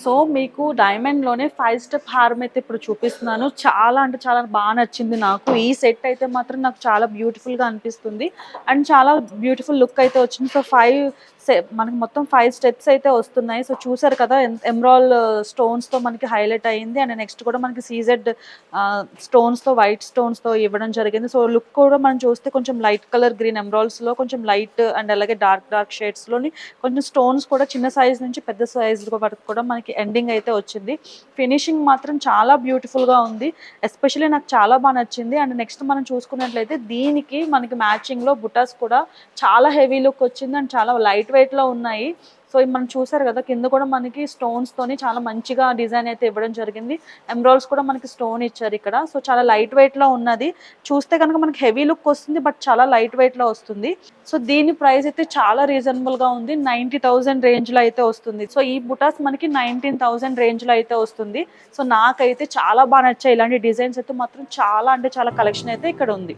So, మీకు డైమండ్‌లోనే 5 step హారం అయితే ఇప్పుడు చూపిస్తున్నాను. చాలా అంటే చాలా నచ్చింది నాకు. ఈ సెట్ అయితే మాత్రం నాకు చాలా బ్యూటిఫుల్‌గా అనిపిస్తుంది. అండ్ చాలా బ్యూటిఫుల్ లుక్ అయితే వచ్చింది. సో, మనకి మొత్తం 5 స్టెప్స్ అయితే వస్తున్నాయి. సో, చూసారు కదా! ఎమరాల్డ్ స్టోన్స్‌తో మనకి హైలైట్ అయింది. అండ్ నెక్స్ట్ కూడా మనకి సీజెడ్ స్టోన్స్‌తో, వైట్ స్టోన్స్‌తో ఇవ్వడం జరిగింది. సో, లుక్ కూడా మనం చూస్తే కొంచెం లైట్ కలర్ గ్రీన్ ఎమరాల్డ్స్‌లో కొంచెం లైట్ అండ్ అలాగే డార్క్ షేడ్స్‌లోని కొంచెం స్టోన్స్ కూడా చిన్న సైజ్ నుంచి పెద్ద సైజ్ వరకు కూడా మనకి ఎండింగ్ అయితే వచ్చింది. ఫినిషింగ్ మాత్రం చాలా బ్యూటిఫుల్‌గా ఉంది. ఎస్పెషల్లీ నాకు చాలా నచ్చింది. అండ్ నెక్స్ట్ మనం చూసుకున్నట్లయితే దీనికి మనకి మ్యాచింగ్‌లో బుటాస్ కూడా చాలా హెవీ లుక్ వచ్చింది. అండ్ చాలా లైట్ వెయిట్‌లో ఉన్నాయి. సో, మనం చూసారు కదా! కింద కూడా మనకి స్టోన్స్‌తోని చాలా మంచిగా డిజైన్ అయితే ఇవ్వడం జరిగింది. ఎమరాల్డ్స్ కూడా మనకి స్టోన్ ఇచ్చారు ఇక్కడ. సో, చాలా లైట్ వెయిట్‌లో ఉన్నది. చూస్తే గనుక మనకి హెవీ లుక్ వస్తుంది. బట్ చాలా లైట్ వెయిట్‌లో వస్తుంది. సో, దీని ప్రైస్ అయితే చాలా రీజనబుల్‌గా ఉంది. 90,000 రేంజ్‌లో అయితే వస్తుంది. సో, ఈ బుటాస్ మనకి 19,000 రేంజ్‌లో అయితే వస్తుంది. సో, నాకైతే చాలా నచ్చాయి. ఇలాంటి డిజైన్స్ అయితే మాత్రం చాలా అంటే చాలా కలెక్షన్ అయితే ఇక్కడ ఉంది.